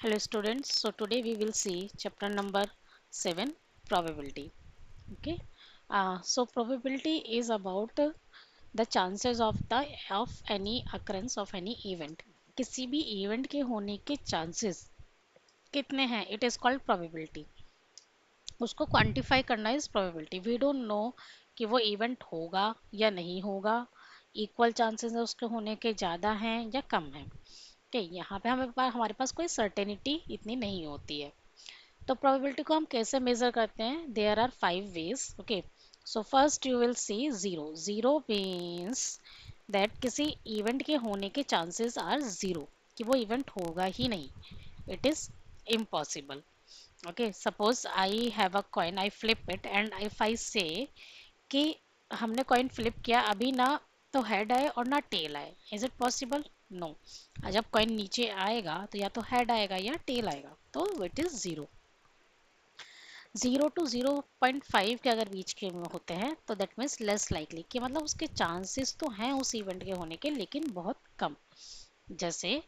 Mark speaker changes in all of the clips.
Speaker 1: Hello students, so today we will see chapter number 7, probability. Okay, so probability is about the chances of any occurrence of any event. किसी भी event के होने के chances कितने हैं, it is called probability. उसको quantify करना is probability. We don't know कि वो इवेंट होगा या नहीं होगा, इक्वल चांसेस है उसके होने के ज़्यादा हैं या कम है. ठीक, यहाँ पे हमारे पास कोई सर्टेनिटी इतनी नहीं होती है. तो प्रोबेबिलिटी को हम कैसे मेजर करते हैं? There are 5 ways. Okay, so first you will see zero. Zero means that किसी इवेंट के होने के चांसेस आर जीरो, कि वो इवेंट होगा ही नहीं, it is impossible. Okay, suppose I have a coin, I flip it and if I से कि हमने कॉइन फ्लिप किया, अभी ना तो हेड आए और ना टेल आए, इज इट पॉसिबल? नो. जब कॉइन नीचे आएगा तो या तो हेड आएगा या टेल आएगा, तो इट इज जीरो. 0 to 0.5 के अगर बीच के में होते हैं तो दैट मीन्स लेस लाइकली, कि मतलब उसके चांसेस तो हैं उस इवेंट के होने के लेकिन बहुत कम. जैसे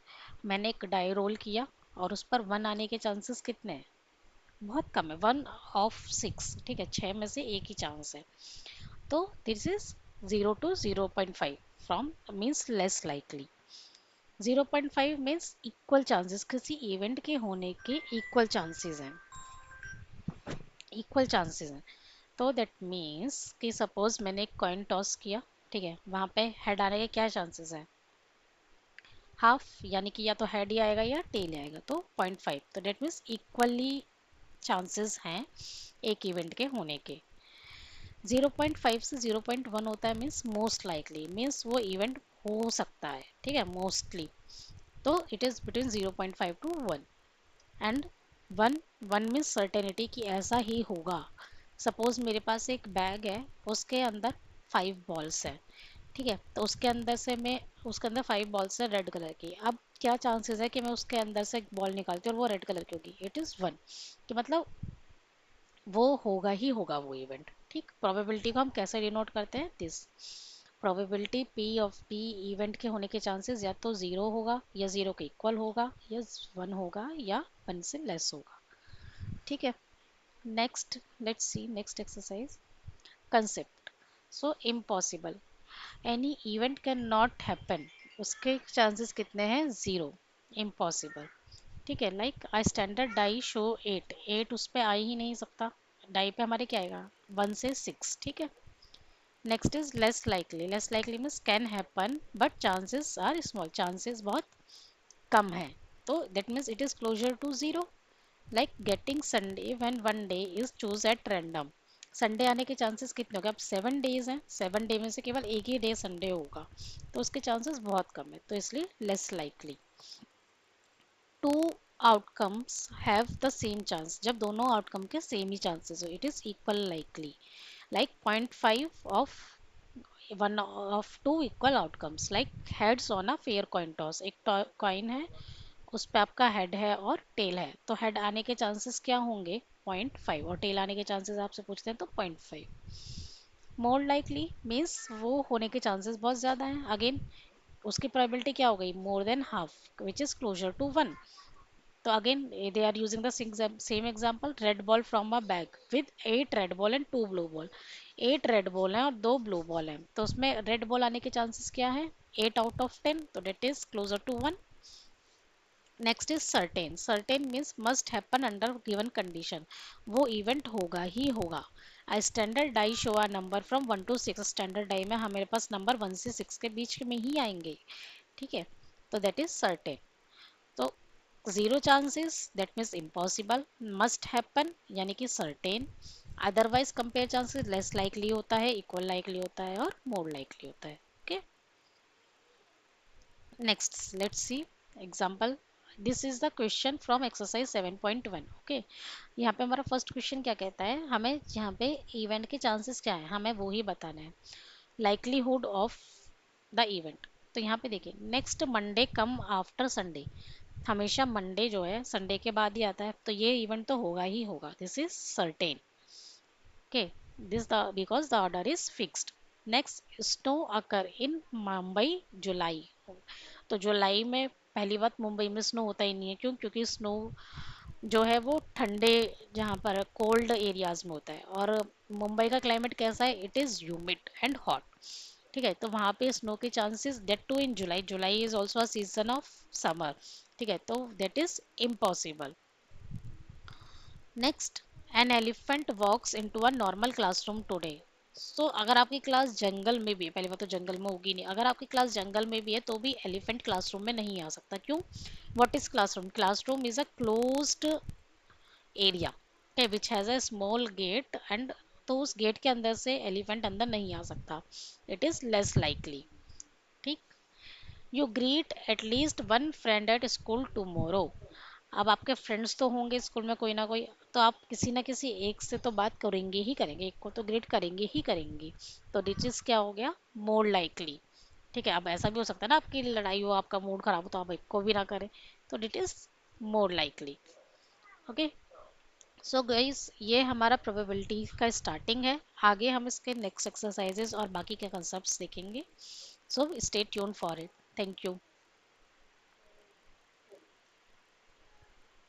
Speaker 1: मैंने एक डाई रोल किया और उस पर 1 आने के चांसेस कितने हैं? बहुत कम है, 1/6. ठीक है, 6 में से एक ही चांस है. तो this is 0 to 0.5 from means less likely. 0.5 means equal chances, किसी इवेंट के होने के इक्वल चांसेस हैं, इक्वल चांसेस हैं. तो दैट मीन्स कि सपोज मैंने एक कॉइन टॉस किया, ठीक है, वहां पे हेड आने के क्या चांसेस हैं? हाफ, यानी कि या तो हेड ही आएगा या टेल आएगा, तो 0.5. तो दैट मीन्स इक्वली चांसेस हैं एक इवेंट के होने के. 0.5 से 0.1 होता है मीन्स मोस्ट लाइकली, मीन्स वो इवेंट हो सकता है. ठीक है, मोस्टली. तो it is between 0.5 to 1. And 1, 1 means certainty कि ऐसा ही होगा. सपोज मेरे पास एक बैग है, उसके अंदर 5 बॉल्स है. ठीक है, तो उसके अंदर 5 बॉल्स है रेड कलर की. अब क्या चांसेस है कि मैं उसके अंदर से एक बॉल निकालती हूँ और वो रेड कलर की होगी? It is 1. कि मतलब वो होगा ही होगा वो इवेंट. ठीक, प्रोबेबिलिटी को हम कैसे डिनोट करते हैं? This probability P of P event के होने के चांसेस या तो जीरो होगा या जीरो के इक्वल होगा या 1 होगा या 1 से लेस होगा. ठीक है, next let's see next exercise. Concept. So impossible, any event can not happen, उसके चांसेस कितने हैं? जीरो. इम्पॉसिबल. ठीक है, like I standard die show 8, 8 उस पर आ ही नहीं सकता. डाई पे हमारे क्या आएगा? 1 से 6. ठीक है, next is less likely. Less likely means can happen but chances are small, chances बहुत कम है. तो that means it is closer to zero. Like getting Sunday when one day is choose at random. Sunday आने के chances कितने हो गए? अब 7 डेज हैं, 7 डे में से केवल एक ही डे संडे होगा, तो उसके चांसेस बहुत कम है, तो इसलिए less likely. Two outcomes have the same chance, जब दोनों आउटकम के सेम ही चांसेस हो, it is equal likely. Like 0.5 of one of two equal outcomes, like heads on a fair coin toss. एक कॉइन है, उस पे आपका हेड है और टेल है, तो हेड आने के चांसेस क्या होंगे? 0.5. और टेल आने के चांसेस आपसे पूछते हैं तो 0.5. मोर लाइकली मीन्स वो होने के चांसेस बहुत ज़्यादा हैं. अगेन उसकी प्रोबेबिलिटी क्या हो गई? More than half, which is closer to 1. तो again they are using the same example. Red ball from a bag with 8 red ball and 2 blue ball. 8 red ball हैं और 2 ब्लू बॉल हैं, तो उसमें रेड बॉल आने के chances क्या है? 8/10, तो that is closer to 1. Next is certain. Certain means must happen under given condition, वो इवेंट होगा ही होगा. I standard die show a number from 1 to 6. Standard die में हमारे पास नंबर 1 से 6 के बीच में ही आएंगे. ठीक है, तो दैट इज सर्टेन. तो zero chances that means impossible, must happen यानी कि certain, otherwise compare chances less likely होता है, इक्वल लाइकली होता है और मोर लाइकली होता है. Okay, next let's C example. This is the question from exercise 7.1. Okay, यहाँ पे हमारा फर्स्ट क्वेश्चन क्या कहता है? हमें यहाँ पे इवेंट के चांसेस क्या है हमें वो ही बताना है. Likelihood of the event. तो यहाँ पे देखिए, next Monday come after Sunday. हमेशा मंडे जो है संडे के बाद ही आता है, तो ये इवेंट तो होगा ही होगा. This is certain. Okay, this the because the order is fixed. Next, snow occur in Mumbai July. तो जुलाई में पहली बात मुंबई में स्नो होता ही नहीं है, क्यों? क्योंकि स्नो जो है वो ठंडे, जहाँ पर कोल्ड एरियाज में होता है, और मुंबई का क्लाइमेट कैसा है? It is humid and hot. ठीक है, तो वहाँ पे स्नो के chances, that too in July, July is also a season of summer. ठीक है, तो that is impossible. Next, an elephant walks into a normal classroom today. So अगर आपकी क्लास जंगल में भी है, पहली बात तो जंगल में होगी नहीं, अगर आपकी क्लास जंगल में भी है तो भी एलिफेंट क्लासरूम में नहीं आ सकता। क्यों? What is classroom? Classroom is a closed area, okay, which has a small gate, and तो उस गेट के अंदर से एलिफेंट अंदर नहीं आ सकता, इट इज लेस लाइकली। ठीक। You greet at least one friend at school tomorrow. अब आपके फ्रेंड्स तो होंगे स्कूल में कोई ना कोई, तो आप किसी ना किसी एक से तो बात करेंगे ही करेंगे, एक को तो ग्रीट करेंगे ही करेंगे। तो दिस इज क्या हो गया? More likely. ठीक है, अब ऐसा भी हो सकता है ना, आपकी लड़ाई हो, आपका मूड खराब हो, तो आप एक को भी ना करें, तो that is more likely. Okay, so guys ये हमारा प्रोबेबिलिटी का स्टार्टिंग है। आगे हम इसके नेक्स्ट एक्सरसाइजेस और बाकी के कंसेप्ट्स देखेंगे। So stay tune for it. Thank you.